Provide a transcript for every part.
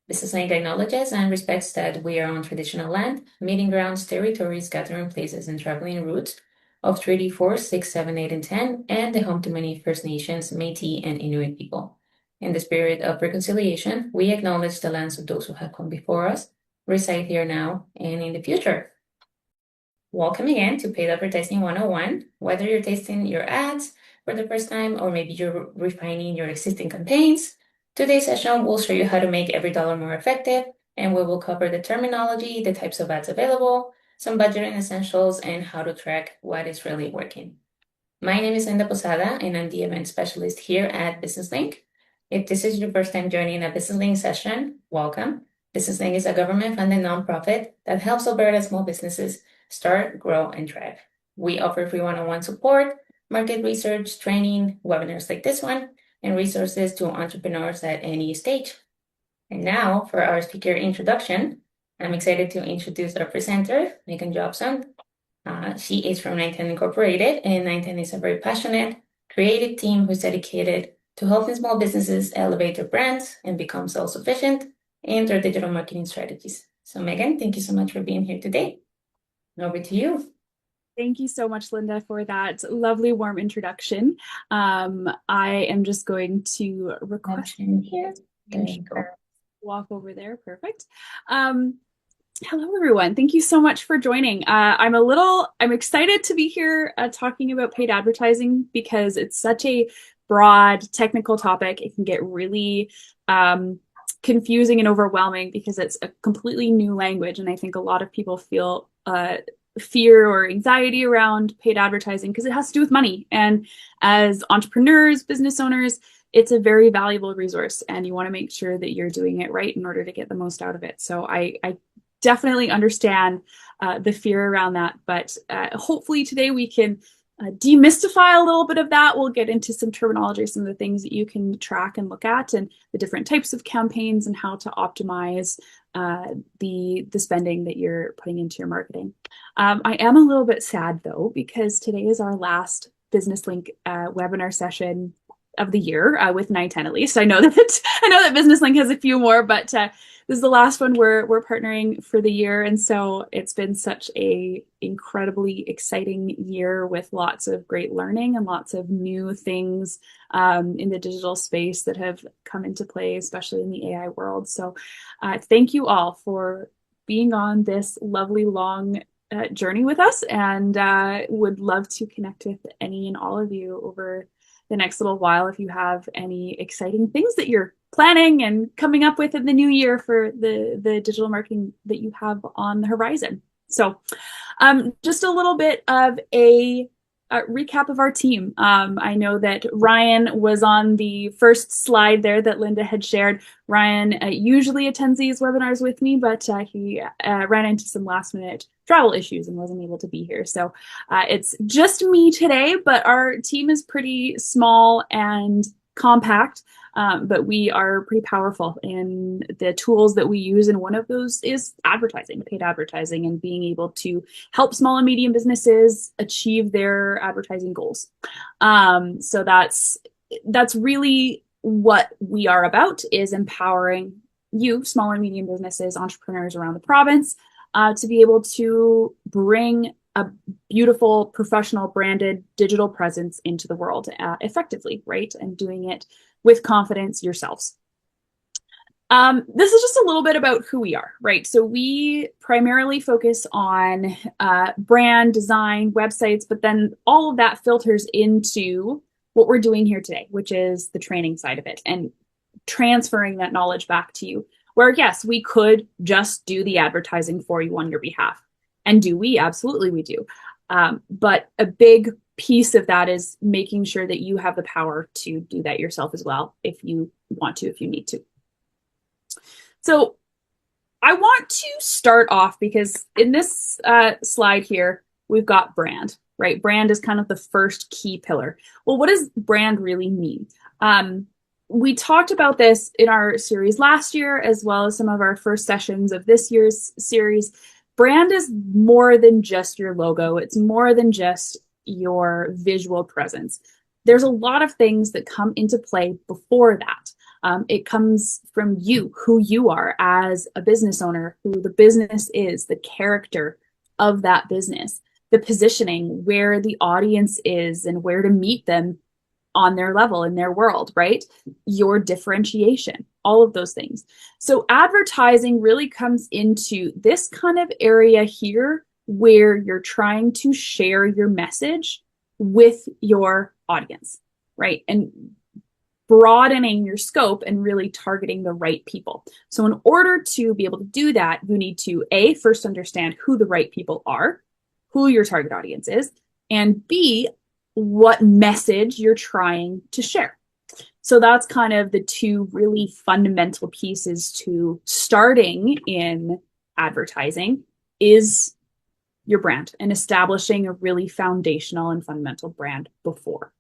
Business Link acknowledges and respects that we are on traditional land, meeting grounds, territories, gathering places, and traveling routes of Treaty 4, 6, 7, 8, and 10, and the home to many First Nations, Métis, and Inuit people. In the spirit of reconciliation, we acknowledge the lands of those who have come before us, reside here now, and in the future. Welcome again to Paid Advertising 101. Whether you're tasting your ads for the first time or maybe you're refining your existing campaigns, today's session will show you how to make every dollar more effective, and we will cover the terminology, the types of ads available, some budgeting essentials, and how to track what is really working. My name is Linda Posada, and I'm the event specialist here at Business Link. If this is your first time joining a Business Link session, welcome. Business Link is a government-funded nonprofit that helps Alberta small businesses start, grow, and thrive. We offer free one-on-one support, market research, training, webinars like this one, and resources to entrepreneurs at any stage. And now for our speaker introduction, I'm excited to introduce our presenter, Megan Jobson. She is from 910 Incorporated, and 910 is a very passionate, creative team who's dedicated to helping small businesses elevate their brands and become self-sufficient in their digital marketing strategies. So Megan, thank you so much for being here today. Over to you. Thank you so much, Linda, for that lovely, warm introduction. I am just going to request Here. There you go. walk over there. Perfect. Hello, everyone. Thank you so much for joining. I'm excited to be here talking about paid advertising because it's such a broad technical topic. It can get really confusing and overwhelming because it's a completely new language. And I think a lot of people feel fear or anxiety around paid advertising because it has to do with money. And as entrepreneurs, business owners, it's a very valuable resource and you want to make sure that you're doing it right in order to get the most out of it. So I definitely understand the fear around that, but hopefully today we can demystify a little bit of that. We'll get into some terminology, some of the things that you can track and look at, and the different types of campaigns and how to optimize the spending that you're putting into your marketing. I am a little bit sad though, because today is our last Business Link webinar session of the year with 910 at least. I know that Business Link has a few more, but this is the last one we're partnering for the year, and so it's been such a incredibly exciting year with lots of great learning and lots of new things in the digital space that have come into play, especially in the AI world. So thank you all for being on this lovely long journey with us, and would love to connect with any and all of you over the next little while if you have any exciting things that you're planning and coming up with in the new year for the digital marketing that you have on the horizon. So just a little bit of a recap of our team. I know that Ryan was on the first slide there that Linda had shared. Ryan usually attends these webinars with me, but he ran into some last minute travel issues and wasn't able to be here. So it's just me today, but our team is pretty small and compact. But we are pretty powerful in the tools that we use. And one of those is advertising, paid advertising, and being able to help small and medium businesses achieve their advertising goals. So that's really what we are about, is empowering you, small and medium businesses, entrepreneurs around the province, to be able to bring a beautiful, professional, branded digital presence into the world effectively, right? And doing it with confidence yourselves. This is just a little bit about who we are, right? So we primarily focus on brand design, websites, but then all of that filters into what we're doing here today, which is the training side of it and transferring that knowledge back to you. Where yes, we could just do the advertising for you on your behalf. And do we? Absolutely we do. But a big piece of that is making sure that you have the power to do that yourself as well, if you want to, if you need to. So I want to start off because in this slide here, we've got brand, right? Brand is kind of the first key pillar. Well, what does brand really mean? We talked about this in our series last year, as well as some of our first sessions of this year's series. Brand is more than just your logo. It's more than just your visual presence. There's a lot of things that come into play before that. It comes from you, who you are as a business owner, who the business is, the character of that business, the positioning, where the audience is and where to meet them on their level in their world, right? Your differentiation, all of those things. So advertising really comes into this kind of area here where you're trying to share your message with your audience, right? And broadening your scope and really targeting the right people. So in order to be able to do that, you need to A, first understand who the right people are, who your target audience is, and B, what message you're trying to share. So that's kind of the two really fundamental pieces to starting in advertising is your brand and establishing a really foundational and fundamental brand before.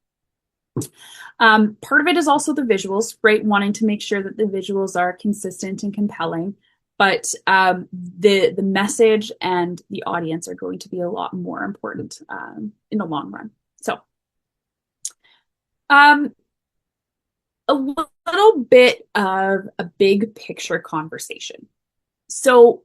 Part of it is also the visuals, right? Wanting to make sure that the visuals are consistent and compelling, but the message and the audience are going to be a lot more important in the long run. So, a little bit of a big picture conversation. So,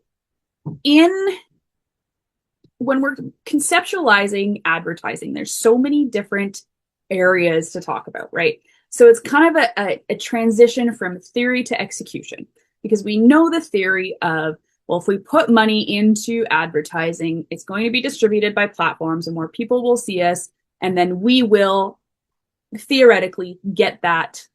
when we're conceptualizing advertising, there's so many different areas to talk about, right? So it's kind of a transition from theory to execution, because we know the theory of, well, if we put money into advertising, it's going to be distributed by platforms and more people will see us, and then we will theoretically get that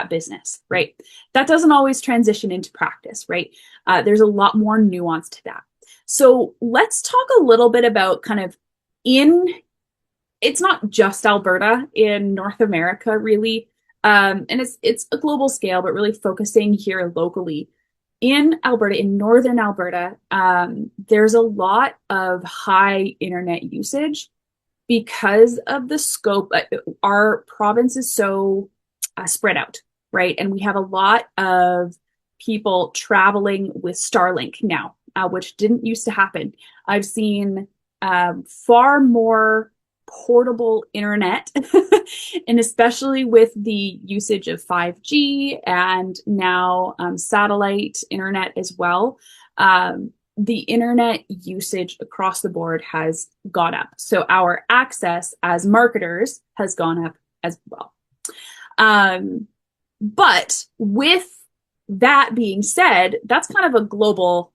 business, right? That doesn't always transition into practice, right? There's a lot more nuance to that. So let's talk a little bit about kind of it's not just Alberta, in North America, really. And it's a global scale, but really focusing here locally. In Alberta, in northern Alberta, there's a lot of high internet usage because of the scope. Our province is so spread out, right? And we have a lot of people traveling with Starlink now, which didn't used to happen. I've seen far more portable internet, and especially with the usage of 5G and now satellite internet as well, the internet usage across the board has gone up. So our access as marketers has gone up as well. But with that being said, that's kind of a global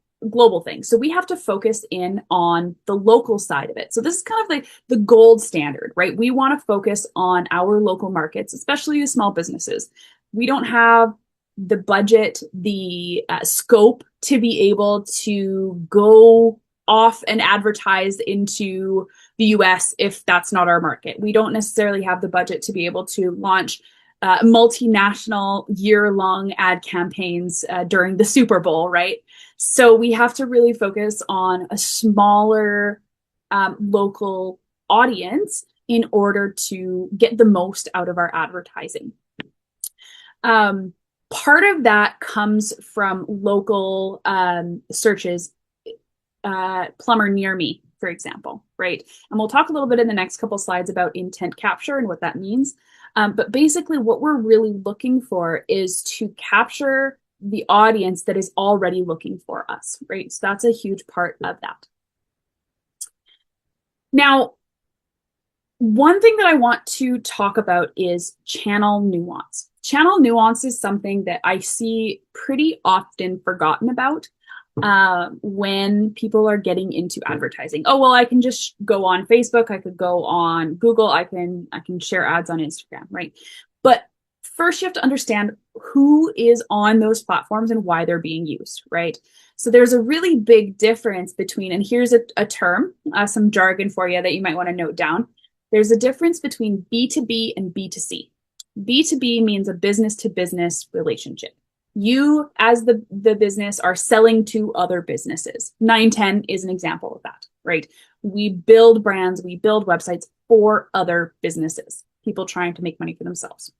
thing. So we have to focus in on the local side of it. So this is kind of like the gold standard, right? We want to focus on our local markets, especially the small businesses. We don't have the budget, the scope to be able to go off and advertise into the US if that's not our market. We don't necessarily have the budget to be able to launch multinational year-long ad campaigns during the Super Bowl, right? So we have to really focus on a smaller local audience in order to get the most out of our advertising. Part of that comes from local searches, plumber near me, for example, right? And we'll talk a little bit in the next couple slides about intent capture and what that means. But basically what we're really looking for is to capture the audience that is already looking for us, right? So that's a huge part of that. Now, one thing that I want to talk about is channel nuance. Channel nuance is something that I see pretty often forgotten about when people are getting into advertising. Oh, well, I can just go on Facebook. I could go on Google. I can share ads on Instagram, right? But first you have to understand who is on those platforms and why they're being used, right? So there's a really big difference between, and here's a term, some jargon for you that you might want to note down. There's a difference between B2B and B2C. B2B means a business to business relationship. You, as the business, are selling to other businesses. 910 is an example of that, right? We build brands, we build websites for other businesses, people trying to make money for themselves.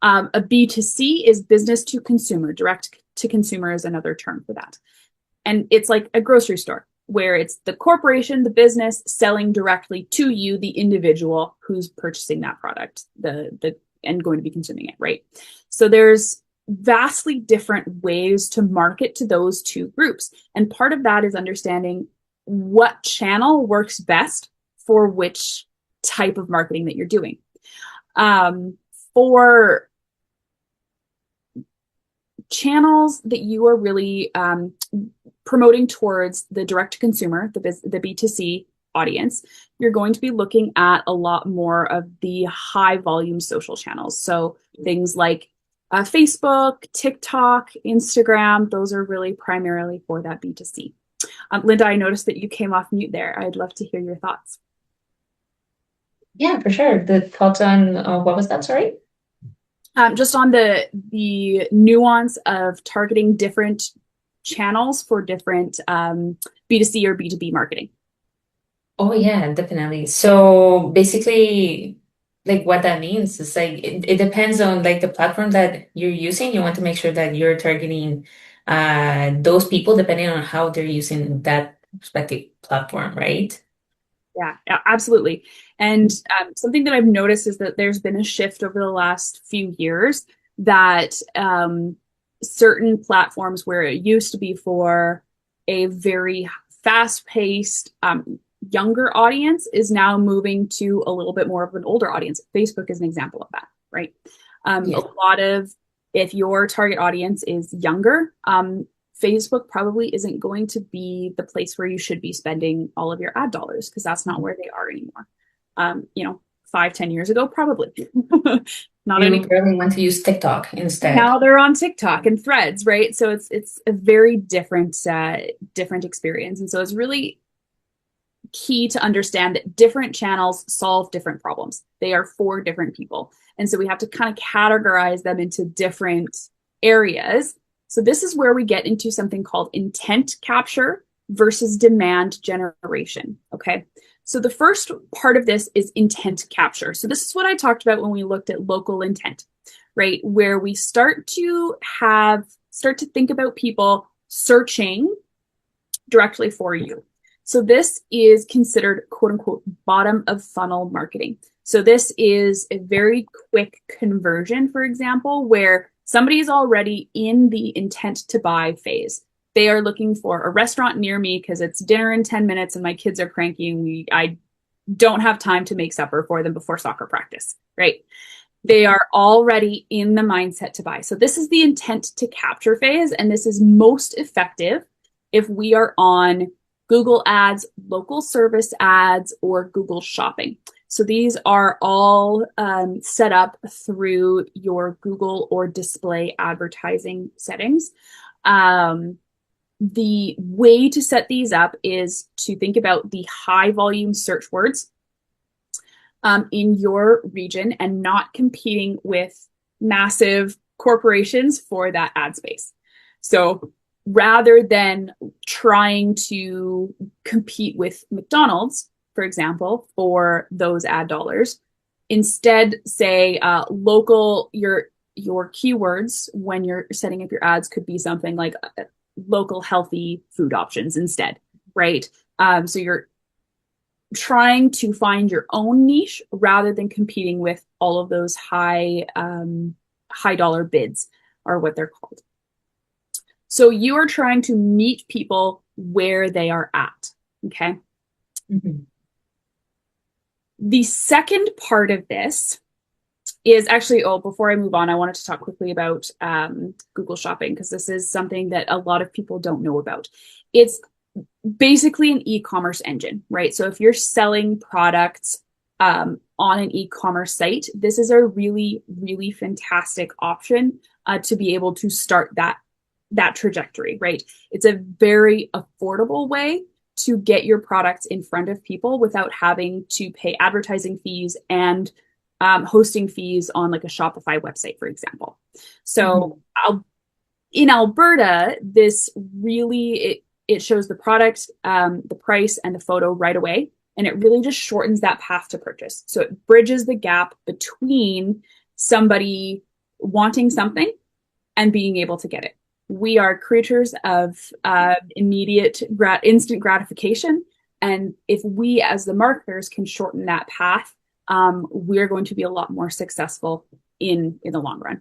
A B2C is business to consumer. Direct to consumer is another term for that. And it's like a grocery store where it's the corporation, the business selling directly to you, the individual who's purchasing that product, and going to be consuming it, right? So there's vastly different ways to market to those two groups. And part of that is understanding what channel works best for which type of marketing that you're doing. For channels that you are really promoting towards the direct to consumer, the B2C audience, you're going to be looking at a lot more of the high volume social channels. So things like Facebook, TikTok, Instagram, those are really primarily for that B2C. Linda, I noticed that you came off mute there. I'd love to hear your thoughts. Yeah, for sure. The thoughts on what was that? Sorry. Just on the nuance of targeting different channels for different B2C or B2B marketing. Oh yeah, definitely. So basically, like what that means is like it depends on like the platform that you're using. You want to make sure that you're targeting those people depending on how they're using that respective platform, right? Yeah, absolutely. And something that I've noticed is that there's been a shift over the last few years that certain platforms where it used to be for a very fast-paced, younger audience is now moving to a little bit more of an older audience. Facebook is an example of that, right? A Yeah. lot of, if your target audience is younger, Facebook probably isn't going to be the place where you should be spending all of your ad dollars because that's not where they are anymore. 5, 10 years ago, probably not You anymore. probably want to use TikTok instead. Now they're on TikTok and Threads, right? So it's a very different experience, and so it's really key to understand that different channels solve different problems. They are for different people, and so we have to kind of categorize them into different areas. So this is where we get into something called intent capture versus demand generation. Okay. So the first part of this is intent capture. So this is what I talked about when we looked at local intent, right? Where we start to think about people searching directly for you. So this is considered quote unquote bottom of funnel marketing. So this is a very quick conversion, for example, where somebody is already in the intent to buy phase. They are looking for a restaurant near me because it's dinner in 10 minutes and my kids are cranky and I don't have time to make supper for them before soccer practice, right? They are already in the mindset to buy. So this is the intent to capture phase, and this is most effective if we are on Google Ads, local service ads, or Google Shopping. So these are all set up through your Google or display advertising settings. The way to set these up is to think about the high volume search words in your region and not competing with massive corporations for that ad space. So rather than trying to compete with McDonald's, for example, for those ad dollars, instead say your keywords when you're setting up your ads could be something like local healthy food options instead, right? So you're trying to find your own niche rather than competing with all of those high dollar bids are what they're called. So you are trying to meet people where they are at. Okay. Mm-hmm. The second part of this is actually, before I move on, I wanted to talk quickly about Google Shopping because this is something that a lot of people don't know about. It's basically an e-commerce engine, right? So if you're selling products on an e-commerce site, this is a really, really fantastic option to be able to start that trajectory, right? It's a very affordable way to get your products in front of people without having to pay advertising fees and hosting fees on like a Shopify website, for example. So in Alberta, this really, it shows the product, the price, and the photo right away. And it really just shortens that path to purchase. So it bridges the gap between somebody wanting something and being able to get it. We are creatures of instant gratification. And if we as the marketers can shorten that path, we're going to be a lot more successful in the long run.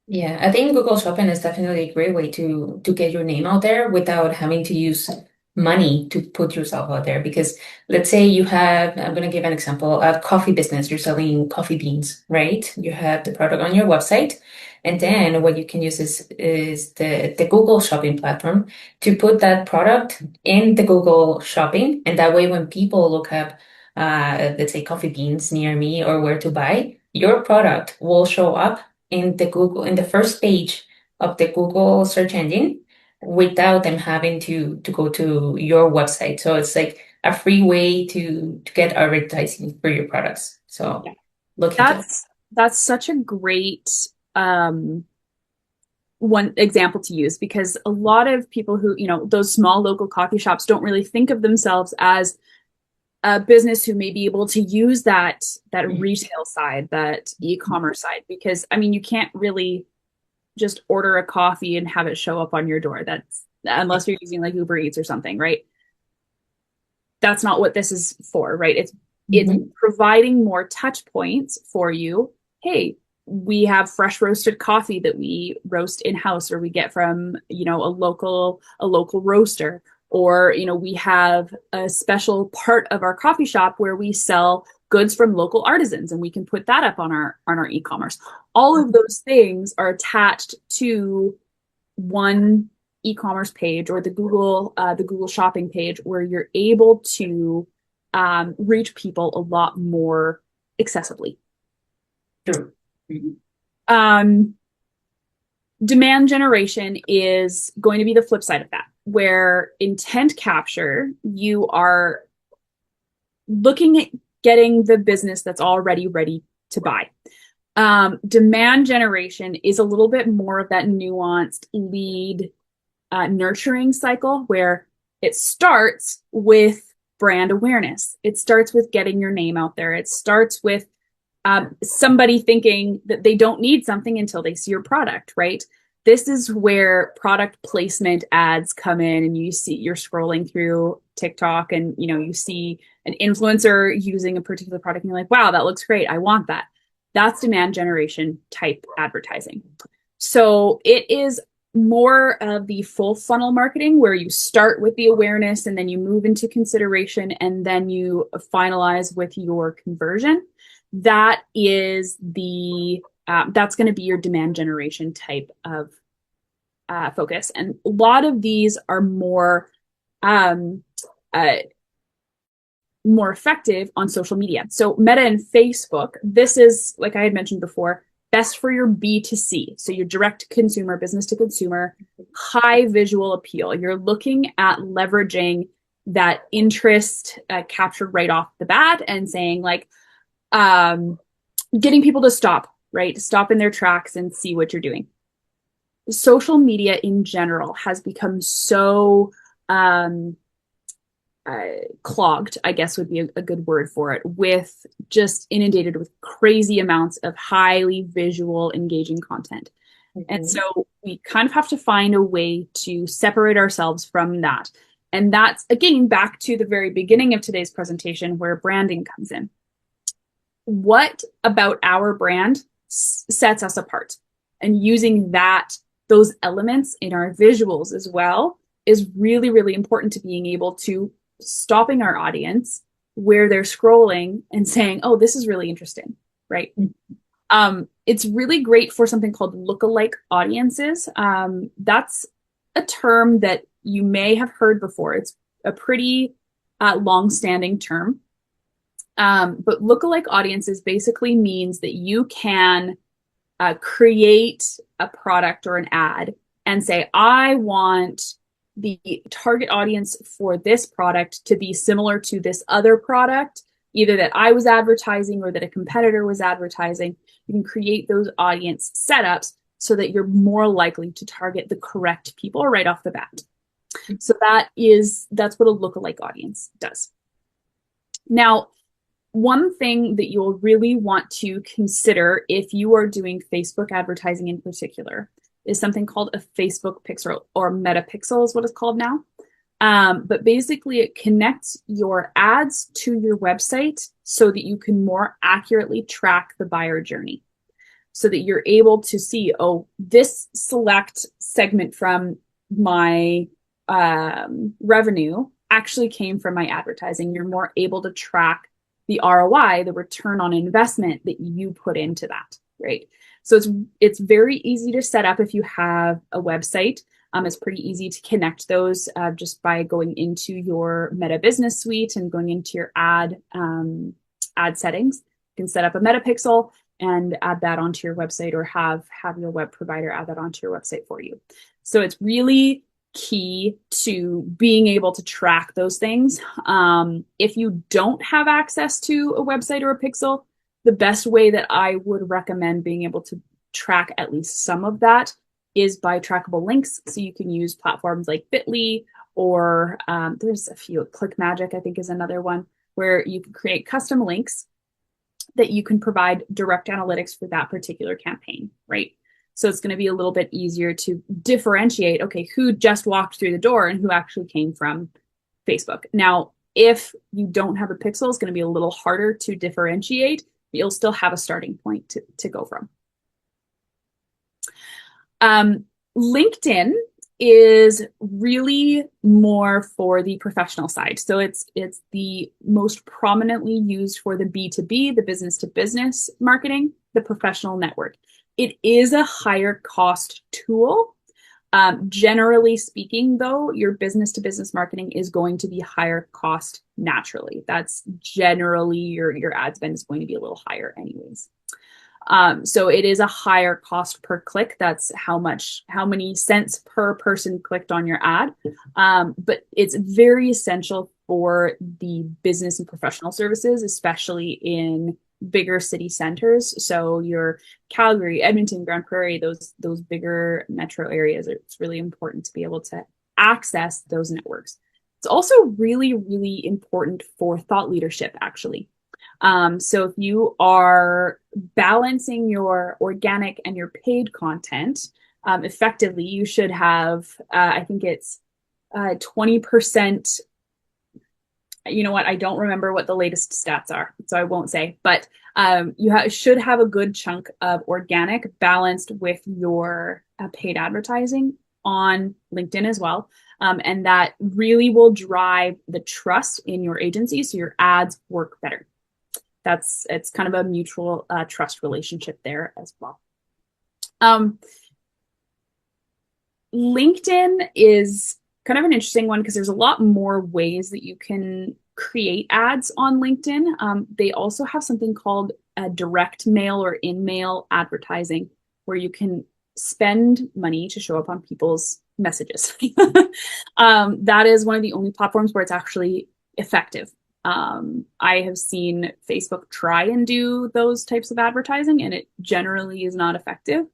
Yeah, I think Google Shopping is definitely a great way to get your name out there without having to use money to put yourself out there. Because let's say you have, I'm going to give an example, a coffee business, you're selling coffee beans, right? You have the product on your website, and then what you can use is the Google Shopping platform to put that product in the Google Shopping, and that way when people look up, let's say coffee beans near me or where to buy, your product will show up in the Google in the first page of the Google search engine without them having to go to your website. So it's like a free way to get advertising for your products. So Yeah. look into it. That's such a great um one example to use because a lot of people who, those small local coffee shops don't really think of themselves as a business who may be able to use that retail side, that e-commerce side, because I mean, you can't really just order a coffee and have it show up on your door. That's unless you're using like Uber Eats or something, right? That's not what this is for, right? It's Mhm. providing more touch points for you. Hey, we have fresh roasted coffee that we roast in house or we get from, a local roaster, or we have a special part of our coffee shop where we sell goods from local artisans and we can put that up on our e-commerce. All of those things are attached to one e-commerce page or the Google shopping page where you're able to reach people a lot more accessibly. True. Mhm. Um, Demand generation is going to be the flip side of that, where intent capture, you are looking at getting the business that's already ready to buy. Demand generation is a little bit more of that nuanced lead nurturing cycle where it starts with brand awareness. It starts with getting your name out there. It starts with somebody thinking that they don't need something until they see your product, right? This is where product placement ads come in, and you're scrolling through TikTok, and you see an influencer using a particular product, and you're like, wow, that looks great. I want that. That's demand generation type advertising. So it is more of the full funnel marketing where you start with the awareness and then you move into consideration and then you finalize with your conversion. That's going to be your demand generation type of focus. And a lot of these are um, uh, more effective on social media. So Meta and Facebook, this is, like I had mentioned before, best for your B2C. So your direct to consumer, business to consumer, high visual appeal. You're looking at leveraging that interest captured right off the bat and saying like, um, getting people to stop, right? Stop in their tracks and see what you're doing. Social media in general has become so um, uh, clogged, I guess would be a good word for it, with just inundated with crazy amounts of highly visual, engaging content. And Mhm. so we kind of have to find a way to separate ourselves from that. And that's, again, back to the very beginning of today's presentation where branding comes in. What about our brand sets us apart? And using those elements in our visuals as well is really, really important to being able to stopping our audience where they're scrolling and saying, oh, this is really interesting, right? It's really great for something called lookalike audiences. That's a term that you may have heard before. It's a pretty long-standing term. But lookalike audiences basically means that you can create a product or an ad and say, I want the target audience for this product to be similar to this other product, either that I was advertising or that a competitor was advertising. You can create those audience setups so that you're more likely to target the correct people right off the bat. So that's what a lookalike audience does. Now, one thing that you'll really want to consider if you are doing Facebook advertising in particular is something called a Facebook pixel, or metapixel is what it's called now. But basically, it connects your ads to your website so that you can more accurately track the buyer journey. so that you're able to see, oh, this select segment from my revenue actually came from my advertising. You're more able to track the ROI, the return on investment that you put into that, right? So it's very easy to set up if you have a website. It's pretty easy to connect those just by going into your Meta Business Suite and going into your ad settings. You can set up a meta pixel and add that onto your website, or have your web provider add that onto your website for you. So it's really key to being able to track those things. If you don't have access to a website or a pixel, the best way that I would recommend being able to track at least some of that is by trackable links. So you can use platforms like Bitly, or there's a few. ClickMagick, I think, is another one, where you can create custom links that you can provide direct analytics for that particular campaign, right? So it's going to be a little bit easier to differentiate, okay, who just walked through the door and who actually came from Facebook. Now, if you don't have a pixel, it's going to be a little harder to differentiate, but you'll still have a starting point to go from. LinkedIn is really more for the professional side. So it's the most prominently used for the B2B, the business to business marketing, the professional network. It is a higher cost tool. Generally speaking, though, your business to business marketing is going to be higher cost naturally. That's generally your ad spend is going to be a little higher anyways. So it is a higher cost per click. That's how many cents per person clicked on your ad. But it's very essential for the business and professional services, especially in bigger city centers. So your Calgary, Edmonton, Grand Prairie, those bigger metro areas, it's really important to be able to access those networks. It's also really, really important for thought leadership, actually. So if you are balancing your organic and your paid content effectively, you should have, I think it's 20%. You know what? I don't remember what the latest stats are, so I won't say, but should have a good chunk of organic balanced with your paid advertising on LinkedIn as well. And that really will drive the trust in your agency so your ads work better. It's kind of a mutual trust relationship there as well. LinkedIn is kind of an interesting one because there's a lot more ways that you can create ads on LinkedIn. They also have something called a direct mail or in-mail advertising, where you can spend money to show up on people's messages. That is one of the only platforms where it's actually effective. I have seen Facebook try and do those types of advertising, and it generally is not effective.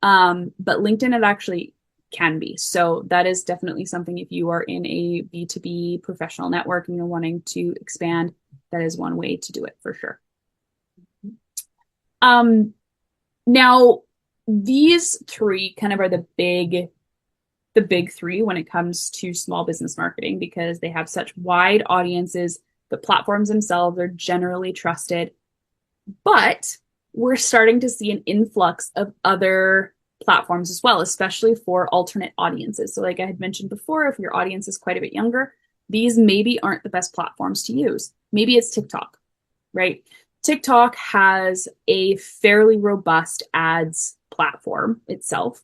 But LinkedIn, it actually can be. So that is definitely something, if you are in a B2B professional network and you're wanting to expand, that is one way to do it for sure. Now, these three kind of are the big three when it comes to small business marketing, because they have such wide audiences. The platforms themselves are generally trusted, but we're starting to see an influx of other platforms as well, especially for alternate audiences. So like I had mentioned before, if your audience is quite a bit younger, these maybe aren't the best platforms to use. Maybe it's TikTok, right? TikTok has a fairly robust ads platform itself.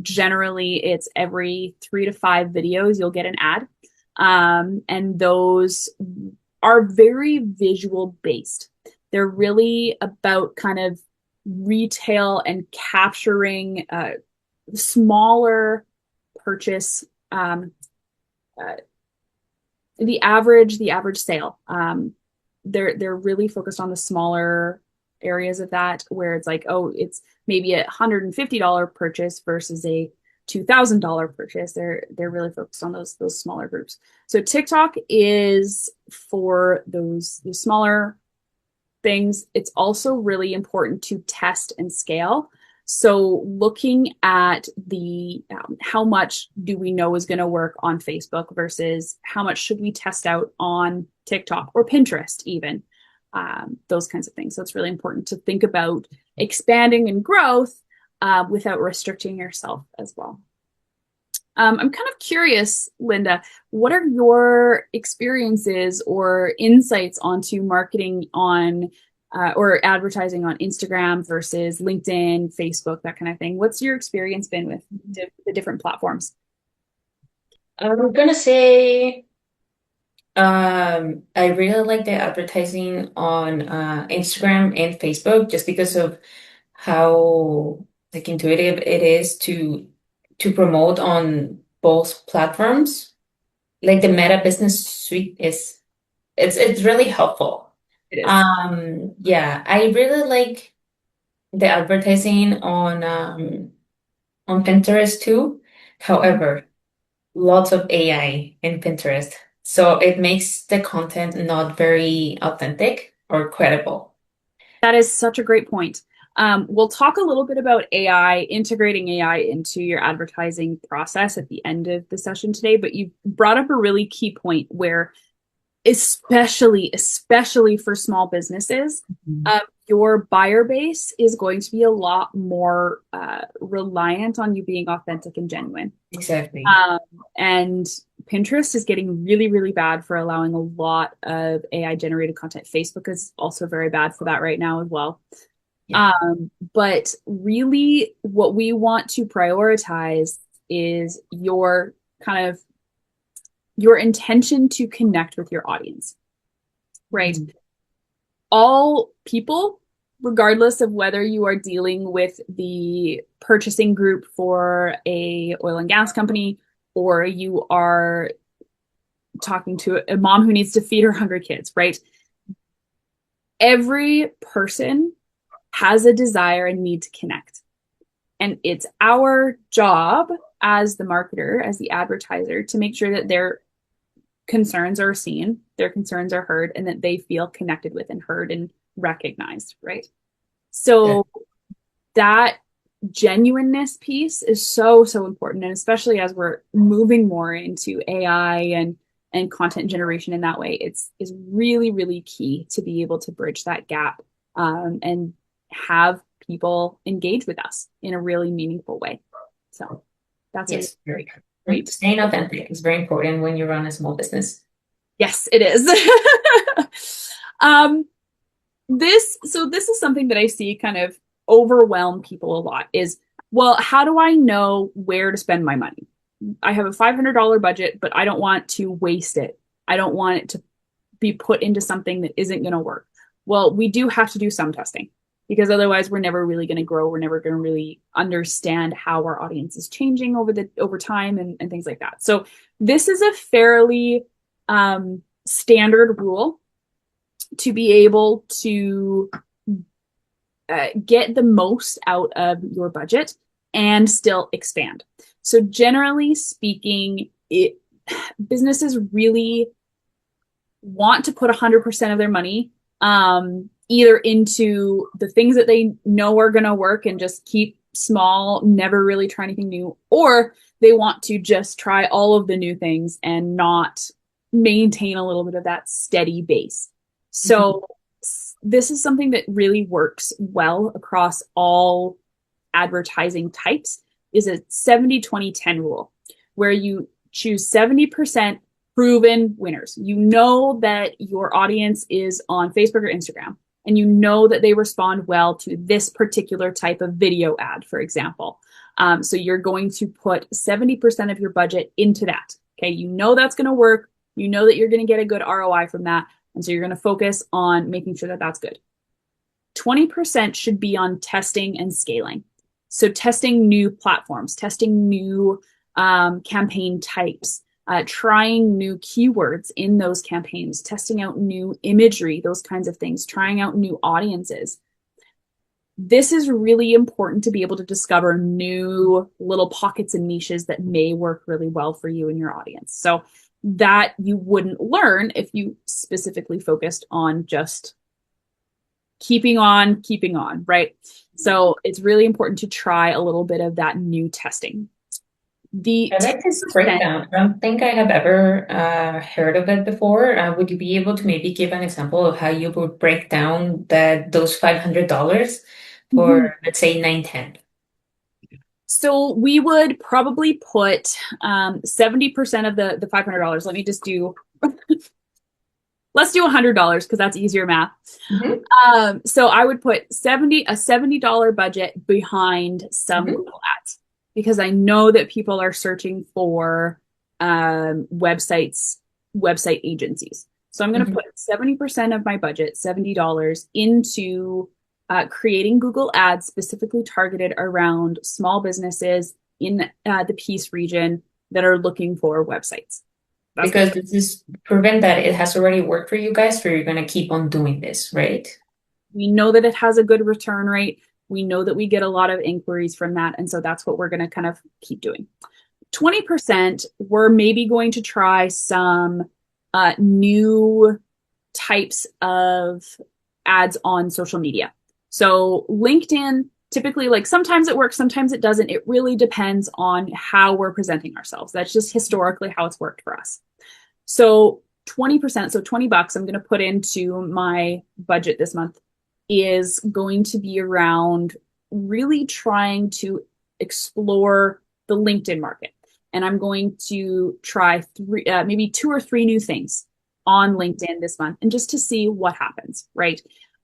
Generally, it's every 3 to 5 videos, you'll get an ad. And those are very visual based. They're really about kind of retail and capturing smaller purchase, the average sale. They're really focused on the smaller areas of that, where it's like, oh, it's maybe a $150 purchase versus a $2,000 purchase. They're really focused on those smaller groups. So TikTok is for those smaller things. It's also really important to test and scale. So looking at the how much do we know is going to work on Facebook versus how much should we test out on TikTok or Pinterest even. those kinds of things. So it's really important to think about expanding and growth without restricting yourself as well. I'm kind of curious, Linda, what are your experiences or insights onto marketing on or advertising on Instagram versus LinkedIn, Facebook, that kind of thing? What's your experience been with the different platforms? I'm gonna say I really like the advertising on Instagram and Facebook just because of how like intuitive it is to promote on both platforms. Like the Meta Business Suite is it's really helpful. It is. Yeah, I really like the advertising on Pinterest too. Mhm. However, lots of AI in Pinterest. So it makes the content not very authentic or credible. That is such a great point. We'll talk a little bit about AI, integrating AI into your advertising process at the end of the session today, but you brought up a really key point where especially for small businesses, Mhm. your buyer base is going to be a lot more reliant on you being authentic and genuine. Exactly. Um, and Pinterest is getting really, really bad for allowing a lot of AI generated content. Facebook is also very bad for that right now as well. Yeah. But really, what we want to prioritize is your kind of your intention to connect with your audience, right? Mhm. All people, regardless of whether you are dealing with the purchasing group for a oil and gas company or you are talking to a mom who needs to feed her hungry kids, right? Every person has a desire and need to connect. And it's our job as the marketer, as the advertiser, to make sure that their concerns are seen, their concerns are heard, and that they feel connected with and heard and recognized, right? Yeah. So that genuineness piece is so, so important. And especially as we're moving more into AI and content generation in that way, it's is really, really key to be able to bridge that gap and have people engage with us in a really meaningful way. So that's a Yes. Very good. great. Staying authentic is very important when you run a small business. Yes, it is. um, this is something that I see kind of overwhelm people a lot is, well, how do I know where to spend my money? I have a $500 budget, but I don't want to waste it. I don't want it to be put into something that isn't going to work. Well, we do have to do some testing because otherwise we're never really going to grow. We're never going to really understand how our audience is changing over time and things like that. So this is a fairly standard rule to be able to get the most out of your budget and still expand. So generally speaking, businesses really want to put 100% of their money either into the things that they know are going to work and just keep small, never really try anything new, or they want to just try all of the new things and not maintain a little bit of that steady base. Mhm. So this is something that really works well across all advertising types is a 70-20-10 rule where you choose 70% proven winners. You know that your audience is on Facebook or Instagram, and you know that they respond well to this particular type of video ad, for example. So you're going to put 70% of your budget into that. Okay, you know that's going to work. You know that you're going to get a good ROI from that. And so you're going to focus on making sure that that's good. 20% should be on testing and scaling. So testing new platforms, testing new campaign types, trying new keywords in those campaigns, testing out new imagery, those kinds of things, trying out new audiences. This is really important to be able to discover new little pockets and niches that may work really well for you and your audience. So that you wouldn't learn if you specifically focused on just keeping on, right? So it's really important to try a little bit of that new testing. The I like this 10%. breakdown. I don't think I have ever heard of it before. Would you be able to maybe give an example of how you would break down those $500 for, Mhm. let's say, 910? So we would probably put 70% of the $500. Let me just do, let's do $100 because that's easier math. Hmm. So I would put a $70 budget behind some Hmm. Google ads because I know that people are searching for website agencies. So I'm going to Hmm. put 70% of my budget, $70, into creating Google ads specifically targeted around small businesses in the Peace region that are looking for websites. That's the Because this is proven that it has already worked for you guys, so you're going to keep on doing this, right? We know that it has a good return rate. We know that we get a lot of inquiries from that. And so that's what we're going to kind of keep doing. 20%, we're maybe going to try some new types of ads on social media. So LinkedIn, typically, like sometimes it works, sometimes it doesn't. It really depends on how we're presenting ourselves. That's just historically how it's worked for us. So 20%, so $20 I'm going to put into my budget this month is going to be around really trying to explore the LinkedIn market. And I'm going to try maybe two or three new things on LinkedIn this month and just to see what happens, right?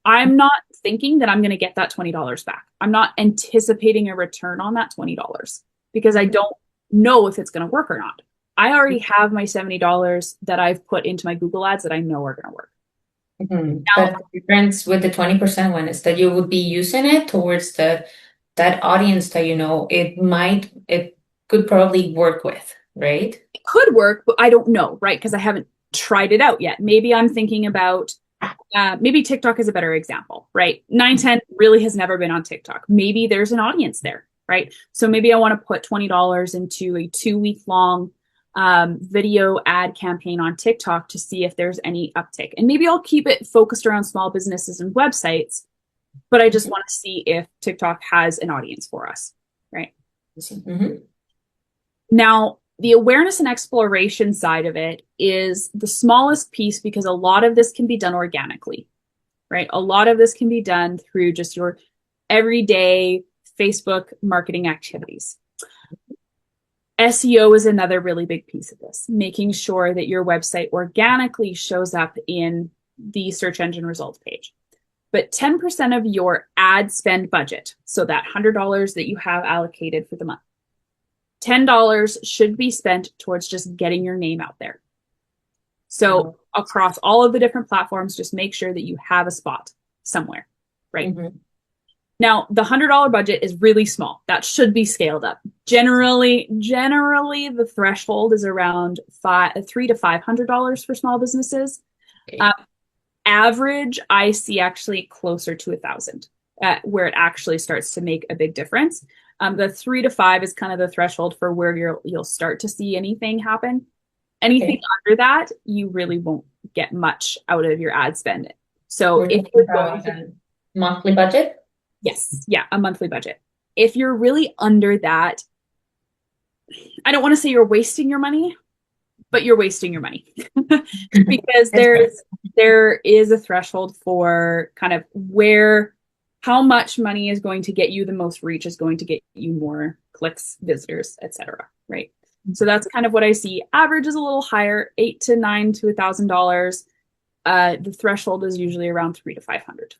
I'm not thinking that I'm going to get that $20 back. I'm not anticipating a return on that $20 because I don't know if it's going to work or not. I already have my $70 that I've put into my Google ads that I know are going to work. Mhm. Now, But the difference with the 20% one is that you would be using it towards that audience that you know it could probably work with, right? it could work, but I don't know, right? Because I haven't tried it out yet. Maybe I'm thinking about maybe TikTok is a better example, right? 910 really has never been on TikTok. Maybe there's an audience there, right? So maybe I want to put $20 into a 2 week long video ad campaign on TikTok to see if there's any uptick. And maybe I'll keep it focused around small businesses and websites, but I just want to see if TikTok has an audience for us, right? Mm-hmm. Now, the awareness and exploration side of it is the smallest piece because a lot of this can be done organically, right? A lot of this can be done through just your everyday Facebook marketing activities. SEO is another really big piece of this, making sure that your website organically shows up in the search engine results page. But 10% of your ad spend budget, so that $100 that you have allocated for the month, $10 should be spent towards just getting your name out there. So across all of the different platforms, just make sure that you have a spot somewhere, right? Mm-hmm. Now, the $100 budget is really small. That should be scaled up. Generally, the threshold is around $300 to $500 for small businesses. Okay. Average, I see actually closer to 1,000, where it actually starts to make a big difference. The 3 to 5 is kind of the threshold for where you'll start to see anything happen. Anything Okay. under that, you really won't get much out of your ad spend. So We're if talking you're going about to, a monthly budget. yes, yeah, a monthly budget. If you're really under that, I don't want to say you're wasting your money, but you're wasting your money because That's fair. there is a threshold for kind of where how much money is going to get you the most reach is going to get you more clicks, visitors, etc. Right. So that's kind of what I see. Average is a little higher, 8 to 9 to $1,000. The threshold is usually around 3 to 500.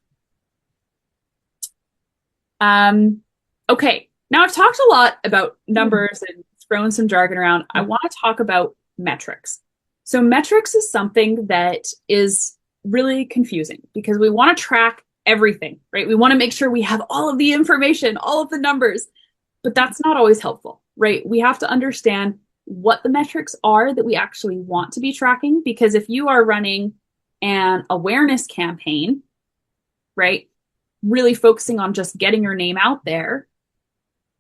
Okay, now I've talked a lot about numbers and thrown some jargon around. I want to talk about metrics. So metrics is something that is really confusing because we want to track everything, right? We want to make sure we have all of the information, all of the numbers, but that's not always helpful, right? We have to understand what the metrics are that we actually want to be tracking because if you are running an awareness campaign, right? Really focusing on just getting your name out there,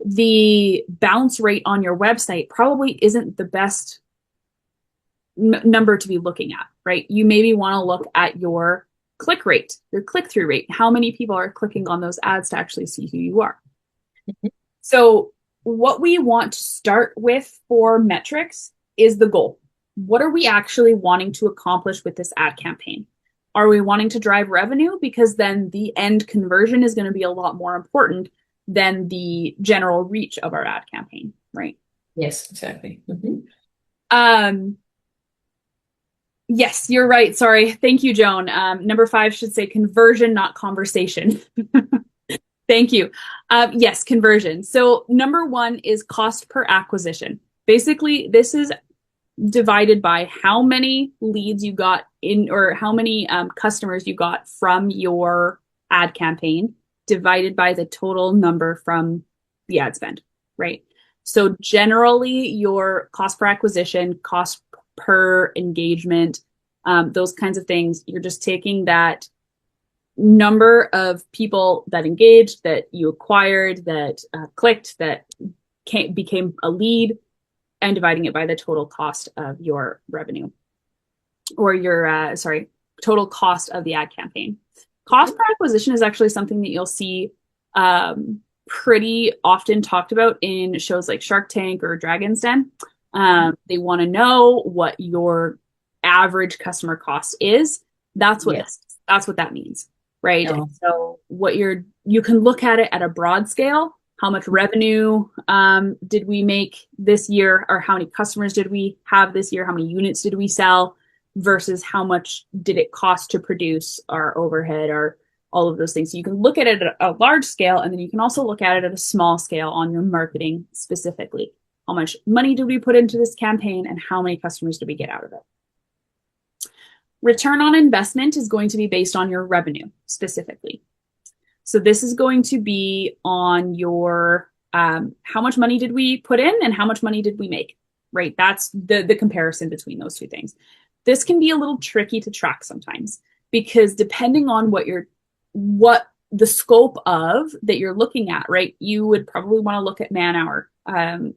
the bounce rate on your website probably isn't the best number to be looking at, right? You maybe want to look at your click rate, your click through rate, how many people are clicking on those ads to actually see who you are. So what we want to start with for metrics is the goal. What are we actually wanting to accomplish with this ad campaign? Are we wanting to drive revenue? Because then the end conversion is going to be a lot more important than the general reach of our ad campaign, right? Yes, exactly. Um, yes, you're right. Sorry. Thank you, Joan. Number 5 should say conversion, not conversation. Thank you. Yes, conversion. So number 1 is cost per acquisition. Basically, this is divided by how many leads you got in, or how many customers you got from your ad campaign, divided by the total number from the ad spend, right? So generally, your cost per acquisition, cost per engagement, those kinds of things, you're just taking that number of people that engaged, that you acquired, that clicked, that became a lead, and dividing it by the total cost of your revenue, or your total cost of the ad campaign. Cost per acquisition is actually something that you'll see pretty often talked about in shows like Shark Tank or Dragon's Den. They want to know what your average customer cost is. That's what Yes. that's what that means, right? Oh, So you can look at it at a broad scale. How much revenue did we make this year, or how many customers did we have this year? How many units did we sell versus how much did it cost to produce our overhead, or all of those things. So you can look at it at a large scale, and then you can also look at it at a small scale on your marketing specifically. How much money did we put into this campaign, and how many customers did we get out of it? Return on investment is going to be based on your revenue specifically. So this is going to be on your how much money did we put in and how much money did we make, right? That's the comparison between those two things. This can be a little tricky to track sometimes, because depending on what the scope of that you're looking at, right? You would probably want to look at man-hour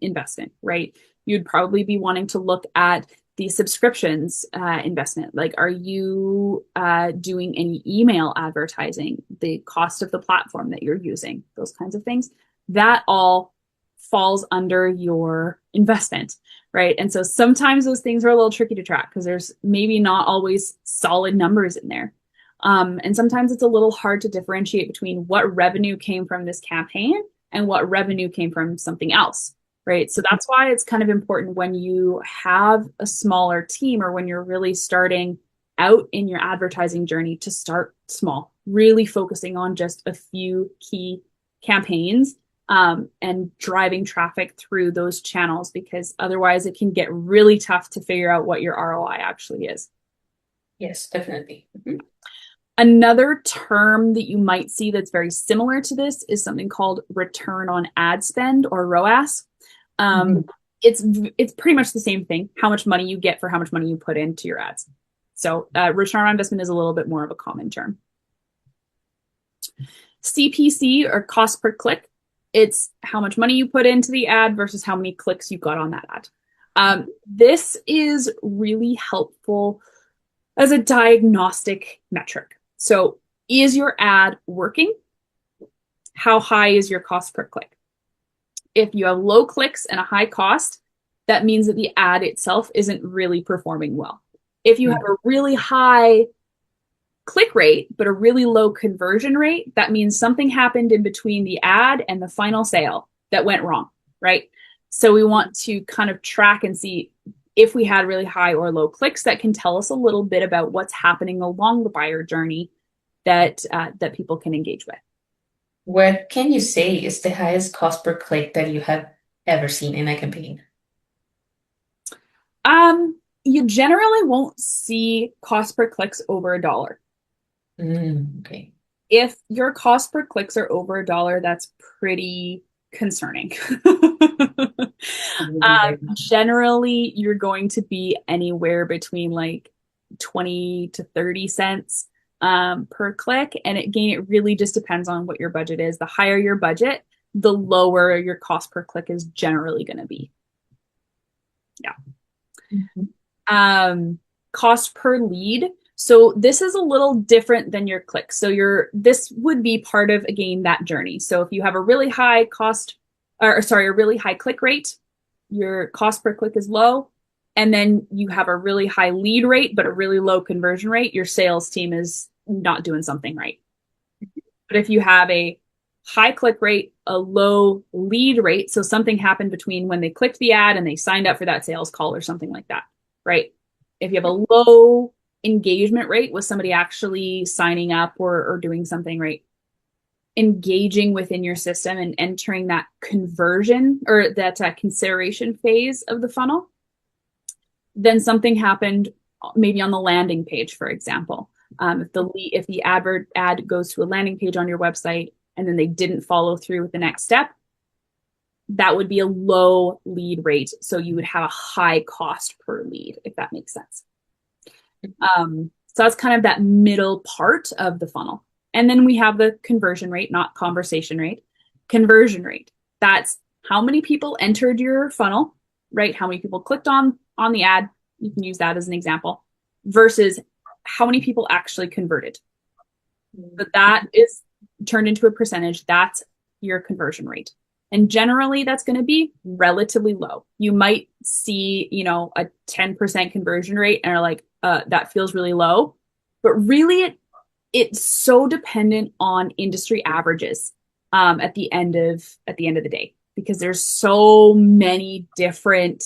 investment, right? You'd probably be wanting to look at the subscriptions investment. Like, are you doing any email advertising? The cost of the platform that you're using, those kinds of things. That all falls under your investment, right? And so sometimes those things are a little tricky to track because there's maybe not always solid numbers in there. And sometimes it's a little hard to differentiate between what revenue came from this campaign and what revenue came from something else, right? So that's why it's kind of important when you have a smaller team, or when you're really starting out in your advertising journey, to start small, really focusing on just a few key campaigns and driving traffic through those channels, because otherwise it can get really tough to figure out what your ROI actually is. yes, definitely. Another term that you might see that's very similar to this is something called return on ad spend, or ROAS. It's pretty much the same thing. How much money you get for how much money you put into your ads. So return on investment is a little bit more of a common term. CPC, or cost per click, it's how much money you put into the ad versus how many clicks you got on that ad. This is really helpful as a diagnostic metric. So is your ad working? How high is your cost per click? If you have low clicks and a high cost, that means that the ad itself isn't really performing well. If you have a really high click rate, but a really low conversion rate, that means something happened in between the ad and the final sale that went wrong, right? So we want to kind of track and see if we had really high or low clicks. That can tell us a little bit about what's happening along the buyer journey that people can engage with. What can you say is the highest cost per click that you have ever seen in a campaign? You generally won't see cost per clicks over $1. Okay. If your cost per clicks are over $1, that's pretty concerning. Generally, you're going to be anywhere between like 20 to 30 cents per click. And again, it really just depends on what your budget is. The higher your budget, the lower your cost per click is generally going to be. Yeah. Cost per lead. So this is a little different than your clicks. So this would be part of, again, that journey. So if you have a really high cost or sorry, a really high click rate, your cost per click is low, and then you have a really high lead rate, but a really low conversion rate, your sales team is not doing something right. But if you have a high click rate, a low lead rate, so something happened between when they clicked the ad and they signed up for that sales call or something like that, right? If you have a low engagement rate with somebody actually signing up or doing something, right? Engaging within your system and entering that conversion or that consideration phase of the funnel, then something happened maybe on the landing page, for example. If the ad goes to a landing page on your website and then they didn't follow through with the next step, that would be a low lead rate. So you would have a high cost per lead, if that makes sense. So that's kind of that middle part of the funnel. And then we have the conversion rate, not conversation rate. Conversion rate. That's how many people entered your funnel, right? How many people clicked on the ad. You can use that as an example versus how many people actually converted. But that is turned into a percentage. That's your conversion rate. And generally that's going to be relatively low. You might see, a 10% conversion rate and are like, that feels really low. But really it's so dependent on industry averages at the end of the day, because there's so many different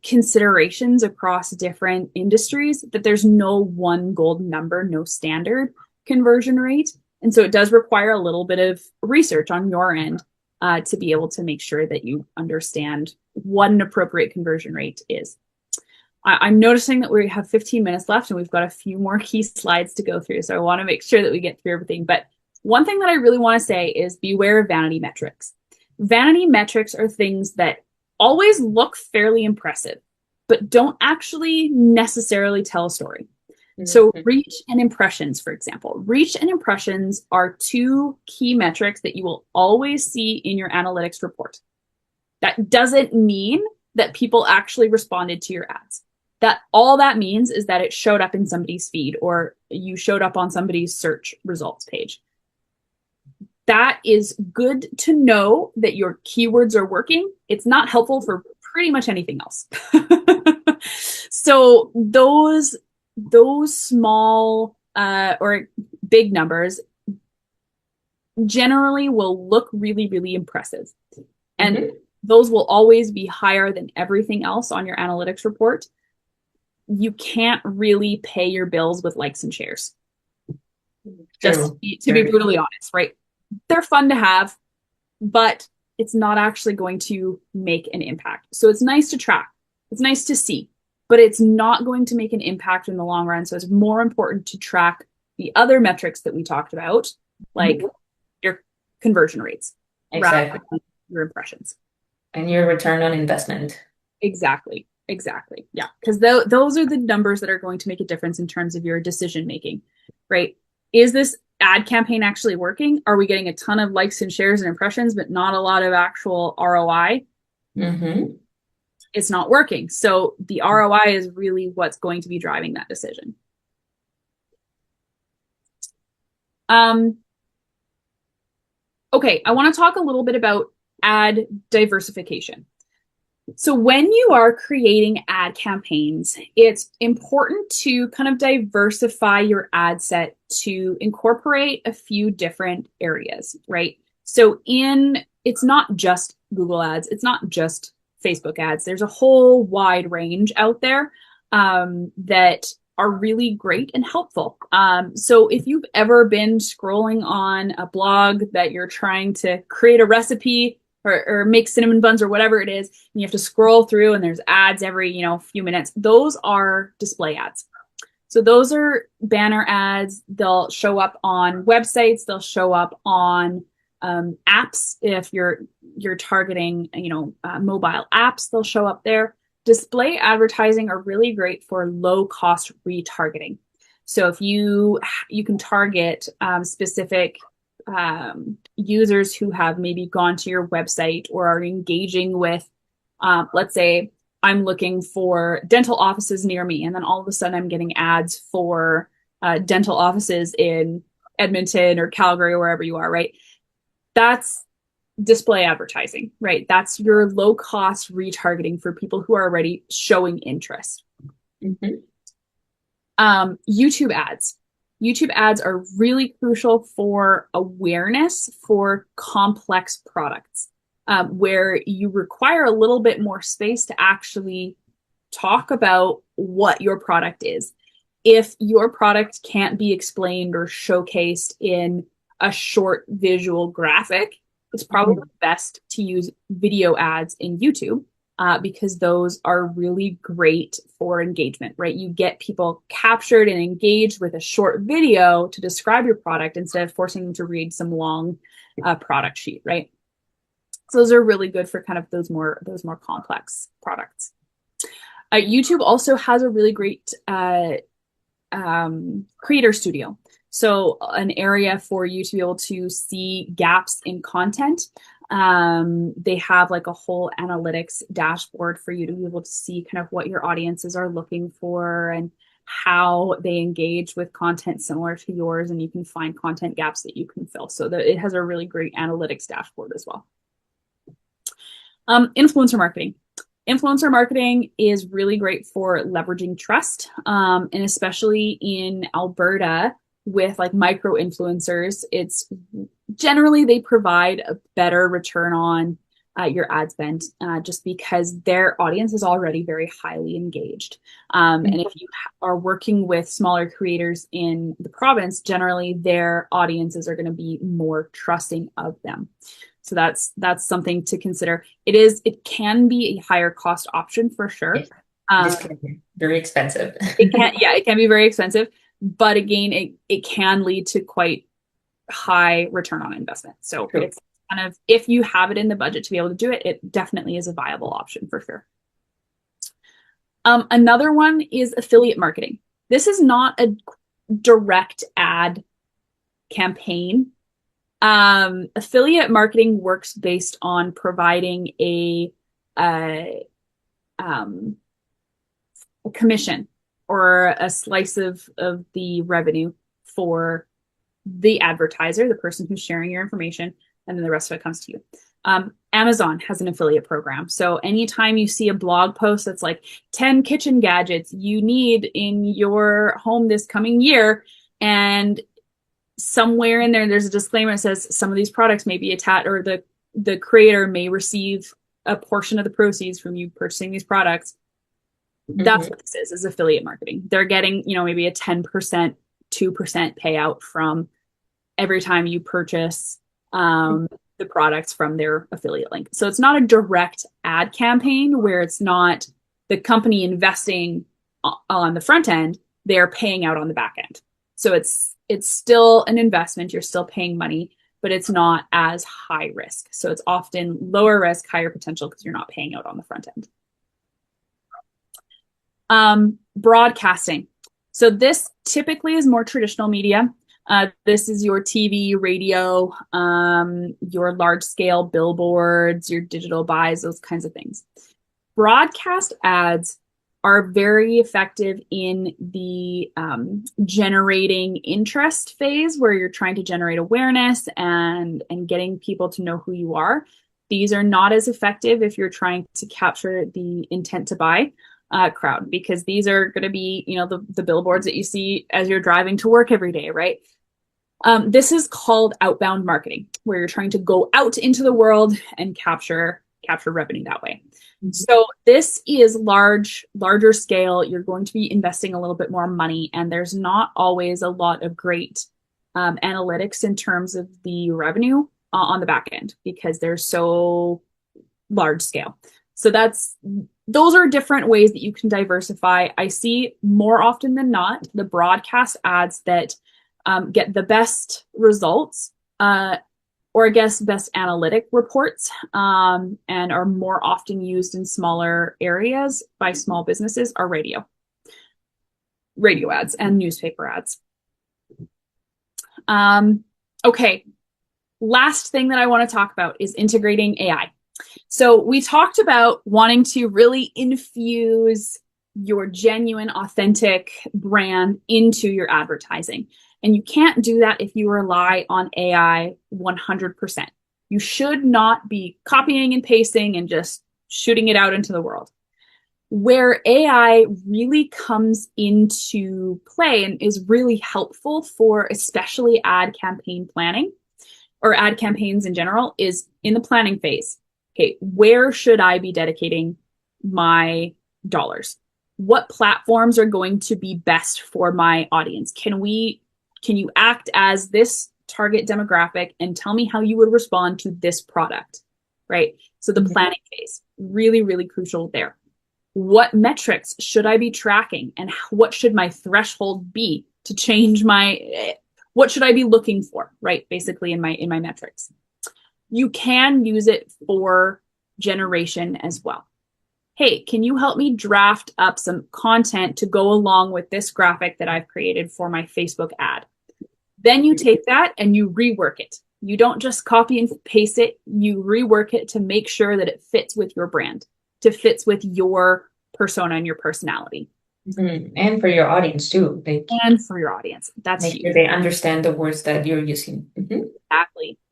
considerations across different industries that there's no one golden number, no standard conversion rate. And so it does require a little bit of research on your end to be able to make sure that you understand what an appropriate conversion rate is. I'm noticing that we have 15 minutes left and we've got a few more key slides to go through. So I want to make sure that we get through everything. But one thing that I really want to say is beware of vanity metrics. Vanity metrics are things that always look fairly impressive, but don't actually necessarily tell a story. So reach and impressions, for example. Reach and impressions are two key metrics that you will always see in your analytics report. That doesn't mean that people actually responded to your ads. That all that means is that it showed up in somebody's feed or you showed up on somebody's search results page. That is good to know that your keywords are working. It's not helpful for pretty much anything else. So those small or big numbers generally will look really, really impressive. And those will always be higher than everything else on your analytics report. You can't really pay your bills with likes and shares. Just to be brutally honest, right? They're fun to have, but it's not actually going to make an impact. So it's nice to track. It's nice to see, but it's not going to make an impact in the long run. So it's more important to track the other metrics that we talked about, like your conversion rates, rather than your impressions. And your return on investment. Exactly. Yeah. Because those are the numbers that are going to make a difference in terms of your decision making, right? Is this ad campaign actually working? Are we getting a ton of likes and shares and impressions, but not a lot of actual ROI? It's not working. So the ROI is really what's going to be driving that decision. Okay, I want to talk a little bit about ad diversification. So when you are creating ad campaigns, it's important to kind of diversify your ad set to incorporate a few different areas, right? So it's not just Google ads, it's not just Facebook ads. There's a whole wide range out there that are really great and helpful. So if you've ever been scrolling on a blog that you're trying to create a recipe or make cinnamon buns or whatever it is, and you have to scroll through and there's ads every, few minutes, those are display ads. So those are banner ads. They'll show up on websites. They'll show up on apps. If you're targeting, mobile apps, they'll show up there. Display advertising are really great for low cost retargeting. So if you can target specific users who have maybe gone to your website or are engaging with, let's say I'm looking for dental offices near me, and then all of a sudden I'm getting ads for dental offices in Edmonton or Calgary or wherever you are, right? That's display advertising, right? That's your low cost retargeting for people who are already showing interest. Mhm. YouTube ads. YouTube ads are really crucial for awareness for complex products, where you require a little bit more space to actually talk about what your product is. If your product can't be explained or showcased in a short visual graphic, it's probably Mhm. best to use video ads in YouTube, because those are really great for engagement, right? You get people captured and engaged with a short video to describe your product instead of forcing them to read some long product sheet, right? So those are really good for kind of those more complex products. YouTube also has a really great creator studio. So an area for you to be able to see gaps in content. They have like a whole analytics dashboard for you to be able to see kind of what your audiences are looking for and how they engage with content similar to yours, and you can find content gaps that you can fill. So that it has a really great analytics dashboard as well. Influencer marketing. Influencer marketing is really great for leveraging trust, and especially in Alberta with like micro influencers, it's generally they provide a better return on your ad spend, just because their audience is already very highly engaged. And if you are working with smaller creators in the province, generally their audiences are going to be more trusting of them. So that's something to consider. It can be a higher cost option for Yeah. sure. This Um, can be very expensive. it can be very expensive, but again, it can lead to quite high return on investment. So True. it's kind of, if you have it in the budget to be able to do it, it definitely is a viable option for sure. Another one is affiliate marketing. This is not a direct ad campaign. Affiliate marketing works based on providing uh, um, a commission or a slice of the revenue for the advertiser, the person who's sharing your information, and then the rest of it comes to you. Amazon has an affiliate program. So anytime you see a blog post that's like 10 kitchen gadgets you need in your home this coming year, and somewhere in there there's a disclaimer that says some of these products may be attached, or the creator may receive a portion of the proceeds from you purchasing these products. That's Mhm. what this is affiliate marketing. They're getting, maybe a 10%, 2% payout from every time you purchase the products from their affiliate link. So it's not a direct ad campaign where it's not the company investing on the front end, they're paying out on the back end. So it's still an investment, you're still paying money, but it's not as high risk. So it's often lower risk, higher potential because you're not paying out on the front end. Broadcasting. So this typically is more traditional media. This is your TV, radio, your large scale billboards, your digital buys, those kinds of things. Broadcast ads are very effective in the generating interest phase, where you're trying to generate awareness and getting people to know who you are. These are not as effective if you're trying to capture the intent to buy crowd, because these are going to be, the billboards that you see as you're driving to work every day, right? This is called outbound marketing, where you're trying to go out into the world and capture revenue that way. So this is larger scale. You're going to be investing a little bit more money, and there's not always a lot of great analytics in terms of the revenue on the back end, because they're so large scale. So those are different ways that you can diversify. I see more often than not the broadcast ads that get the best results, or I guess best analytic reports, and are more often used in smaller areas by small businesses, are radio ads and newspaper ads. Okay, last thing that I want to talk about is integrating AI. So we talked about wanting to really infuse your genuine, authentic brand into your advertising. And you can't do that if you rely on AI 100%. You should not be copying and pasting and just shooting it out into the world. Where AI really comes into play and is really helpful for especially ad campaign planning or ad campaigns in general is in the planning phase. Okay, where should I be dedicating my dollars? What platforms are going to be best for my audience? Can you act as this target demographic and tell me how you would respond to this product? Right? So the planning phase, really, really crucial there. What metrics should I be tracking and what should my threshold be to change what should I be looking for, right? Basically in my metrics. You can use it for generation as well. Hey, can you help me draft up some content to go along with this graphic that I've created for my Facebook ad? Then you take that and you rework it. You don't just copy and paste it, you rework it to make sure that it fits with your brand, to fits with your persona and your personality. And for your audience too. And for your audience. That's make huge. sure they understand the words that you're using.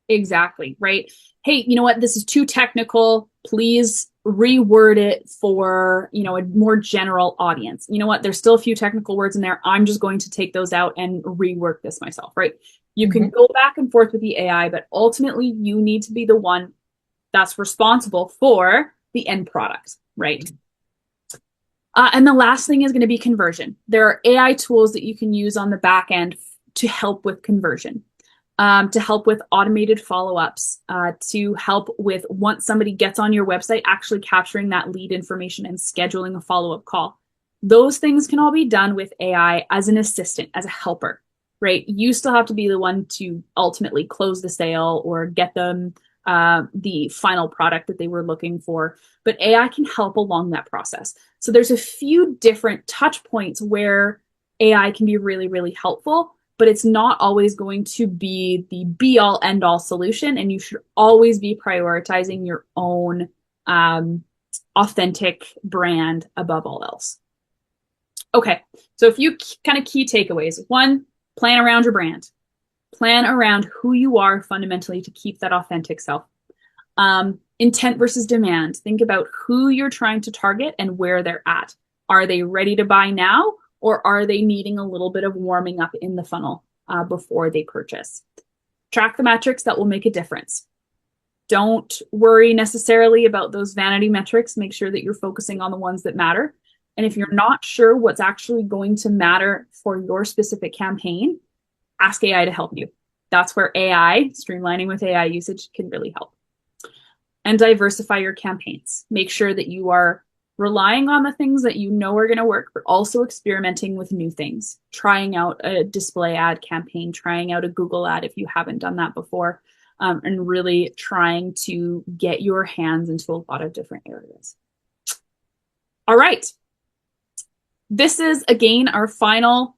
Exactly. Right. Hey, you know what? This is too technical. Please reword it for, a more general audience. You know what? There's still a few technical words in there. I'm just going to take those out and rework this myself, right? You can go back and forth with the AI, but ultimately you need to be the one that's responsible for the end product, right? And the last thing is going to be conversion. There are AI tools that you can use on the back end to help with conversion, to help with automated follow-ups, to help with once somebody gets on your website, actually capturing that lead information and scheduling a follow-up call. Those things can all be done with AI as an assistant, as a helper, right? You still have to be the one to ultimately close the sale or get them the final product that they were looking for, but AI can help along that process. So there's a few different touch points where AI can be really, really helpful, but it's not always going to be the be all end all solution. And you should always be prioritizing your own authentic brand above all else. Okay, so a few kind of key takeaways. One, plan around your brand. Plan around who you are fundamentally to keep that authentic self. Intent versus demand. Think about who you're trying to target and where they're at. Are they ready to buy now, or are they needing a little bit of warming up in the funnel before they purchase? Track the metrics that will make a difference. Don't worry necessarily about those vanity metrics. Make sure that you're focusing on the ones that matter. And if you're not sure what's actually going to matter for your specific campaign, ask AI to help you. That's where AI, streamlining with AI usage, can really help. And diversify your campaigns. Make sure that you are relying on the things that you know are going to work, but also experimenting with new things. Trying out a display ad campaign, trying out a Google ad if you haven't done that before, and really trying to get your hands into a lot of different areas. All right. This is, again, our final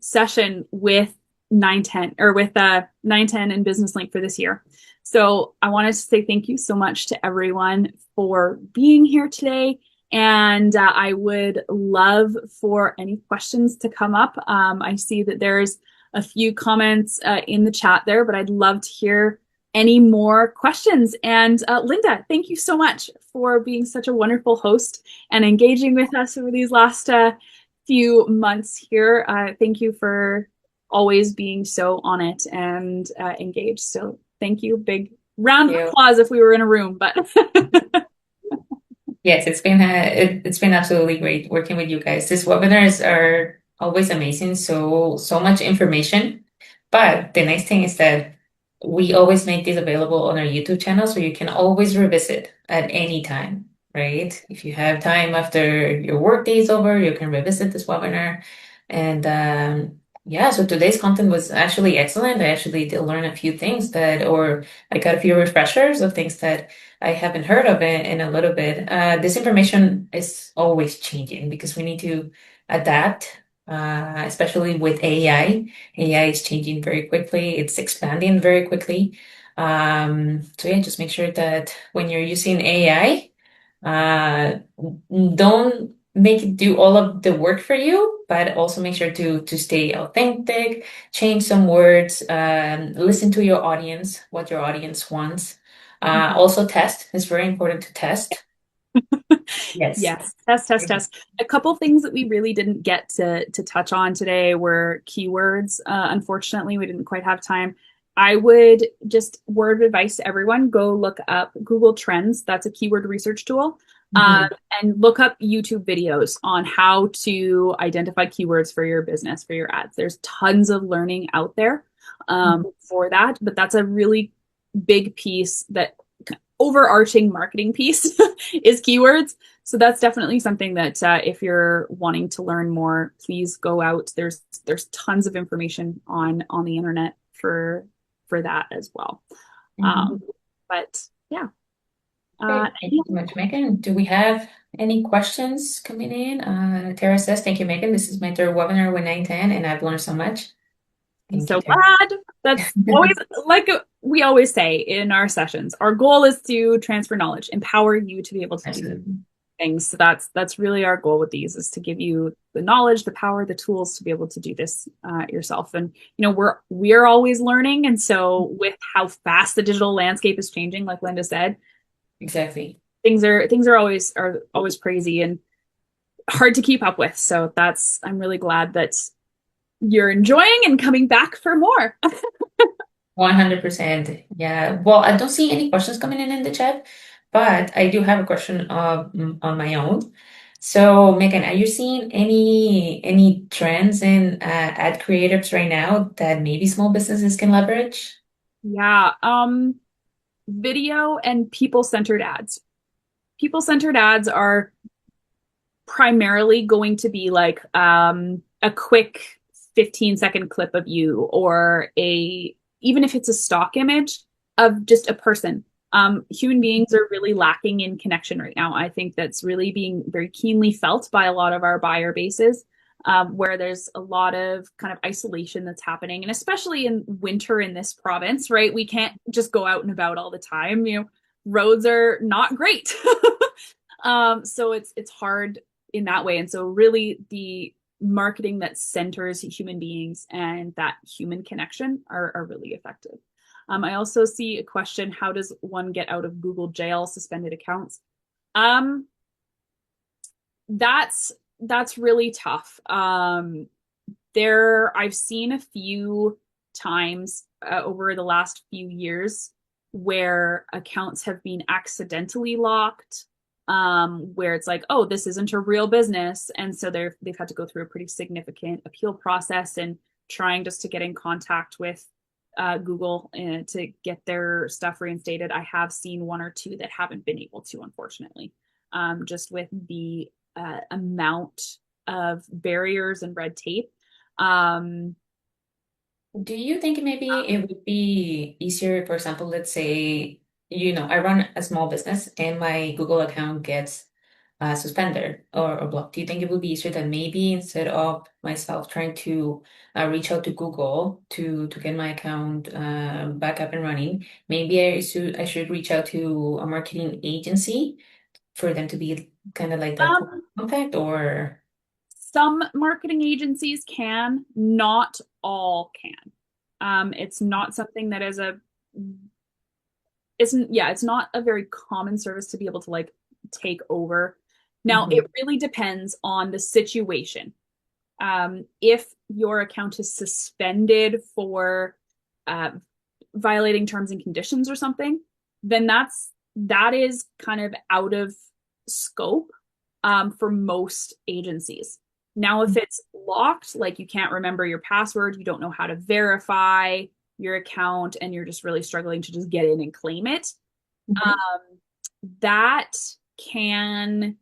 session with 910 or with 910 and Business Link for this year. So I wanted to say thank you so much to everyone for being here today. And I would love for any questions to come up. I see that there's a few comments in the chat there, but I'd love to hear any more questions. And Linda, thank you so much for being such a wonderful host and engaging with us over these last few months here. Thank you for always being so on it and engaged. So thank you. Big round of applause if we were in a room, but yes, it's been absolutely great working with you guys. These webinars are always amazing. So much information. But the nice thing is that we always make this available on our YouTube channel, so you can always revisit at any time, right? If you have time after your work day is over, you can revisit this webinar. And yeah, so today's content was actually excellent. I actually did learn a few things or I got a few refreshers of things that I haven't heard of in a little bit. This information is always changing because we need to adapt, especially with AI. AI is changing very quickly. It's expanding very quickly. So yeah, just make sure that when you're using AI, don't make it do all of the work for you, but also make sure to stay authentic, change some words, listen to your audience, what your audience wants. Also test. It's very important to test. Yes. Yes, test, test, test. A couple things that we really didn't get to touch on today were keywords. Unfortunately, we didn't quite have time. I would just word of advice to everyone, go look up Google Trends. That's a keyword research tool. Um, Mhm. and look up YouTube videos on how to identify keywords for your business, for your ads. There's tons of learning out there for that, but that's a really big piece, that overarching marketing piece is keywords. So that's definitely something that if you're wanting to learn more, please go out. There's tons of information on the internet for that as well. Um, Mhm. but yeah, Great. Thank you so much, Megan. Do we have any questions coming in? Tara says, thank you, Megan. This is my third webinar with 910, and I've learned so much. I'm Thank you, so Tara. glad. That's always like we always say in our sessions. Our goal is to transfer knowledge, empower you to be able to do Absolutely. things. So that's really our goal with these, is to give you the knowledge, the power, the tools to be able to do this yourself. And we're always learning, and so with how fast the digital landscape is changing, like Linda said, Exactly. things are always crazy and hard to keep up with. So that's I'm really glad that you're enjoying and coming back for more. 100%. Yeah. Well, I don't see any questions coming in the chat, but I do have a question on my own. So, Megan, are you seeing any trends in ad creatives right now that maybe small businesses can leverage? Yeah, video and people-centered ads. People-centered ads are primarily going to be like a quick 15-second clip of you, or a even if it's a stock image of just a person. Human beings are really lacking in connection right now. I think that's really being very keenly felt by a lot of our buyer bases, where there's a lot of kind of isolation that's happening, and especially in winter in this province, right? We can't just go out and about all the time. Roads are not great. So it's hard in that way. And so really the marketing that centers human beings and that human connection are really effective. I also see a question: how does one get out of Google jail, suspended accounts? Um, that's really tough. I've seen a few times over the last few years where accounts have been accidentally locked, where it's like, oh, this isn't a real business, and so they've had to go through a pretty significant appeal process and trying just to get in contact with Google to get their stuff reinstated. I have seen one or two that haven't been able to, unfortunately, just with the amount of barriers and red tape. Um, Do you think maybe it would be easier, for example, let's say, I run a small business and my Google account gets suspended or blocked. Do you think it would be easier that maybe instead of myself trying to reach out to Google to get my account back up and running, maybe I should reach out to a marketing agency for them to be kind of like that point um, of contact or some marketing agencies can, not all can. It's not something that is a isn't yeah, it's not a very common service to be able to like take over. Now, it Mhm. really depends on the situation. If your account is suspended for uh, violating terms and conditions or something, then that is kind of out of scope for most agencies. Now, if it's locked, like you can't remember your password, you don't know how to verify your account, and you're just really struggling to just get in and claim it, Mhm. um, that can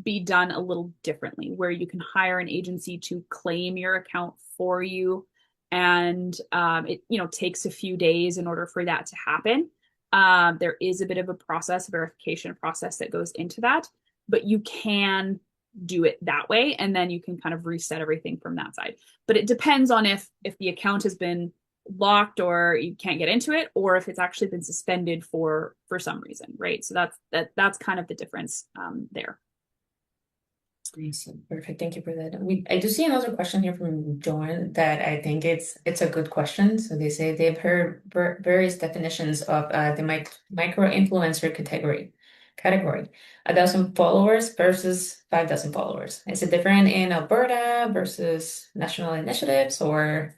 be done a little differently, where you can hire an agency to claim your account for you, and it takes a few days in order for that to happen. There is a bit of a process, a verification process that goes into that, but you can do it that way, and then you can kind of reset everything from that side. But it depends on if the account has been locked or you can't get into it, or if it's actually been suspended for some reason, right? So that's kind of the difference there. I see. Perfect. Thank you for that. I do see another question here from Joanne that I think it's a good question. So they say they've heard various definitions of the micro influencer category. 1,000 followers versus 5,000 followers. Is it different in Alberta versus national initiatives, or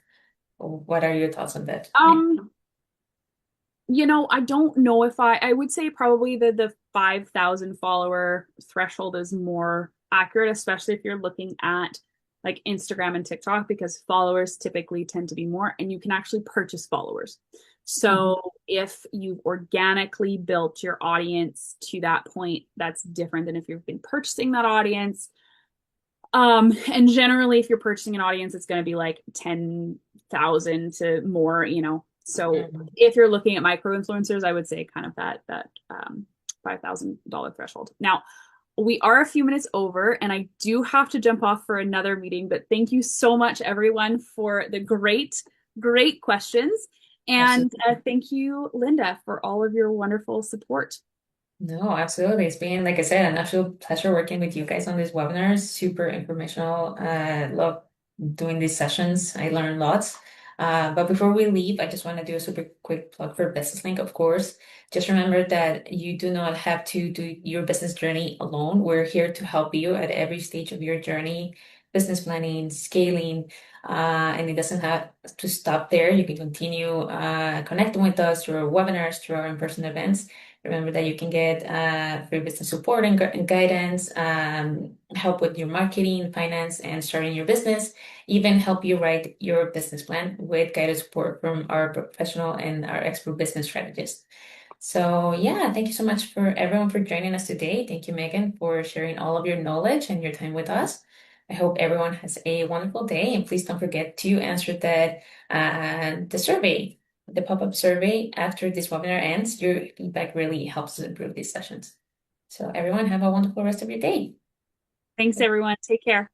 what are your thoughts on that? Um, I don't know if I would say probably the 5,000 follower threshold is more accurate, especially if you're looking at like Instagram and TikTok, because followers typically tend to be more, and you can actually purchase followers. Mhm. So if you've organically built your audience to that point, that's different than if you've been purchasing that audience. And generally, if you're purchasing an audience, it's going to be like 10,000 to more. So Mhm. if you're looking at micro influencers, I would say kind of that $5,000 threshold. Now, we are a few minutes over, and I do have to jump off for another meeting. But thank you so much, everyone, for the great, great questions. And Absolutely. thank you, Linda, for all of your wonderful support. No, absolutely. It's been, like I said, an absolute pleasure working with you guys on this webinar. Super informational. Love doing these sessions. I learned lots. But before we leave, I just want to do a super quick plug for Business Link, of course. Just remember that you do not have to do your business journey alone. We're here to help you at every stage of your journey, business planning, scaling, and it doesn't have to stop there. You can continue connecting with us through our webinars, through our in-person events. Remember that you can get free business support and guidance, help with your marketing, finance, and starting your business, even help you write your business plan with guided support from our professional and our expert business strategists. So yeah, thank you so much for everyone for joining us today. Thank you, Megan, for sharing all of your knowledge and your time with us. I hope everyone has a wonderful day, and please don't forget to answer the survey, the pop-up survey after this webinar ends. Your feedback really helps us improve these sessions. So everyone have a wonderful rest of your day. Thanks, everyone. Take care.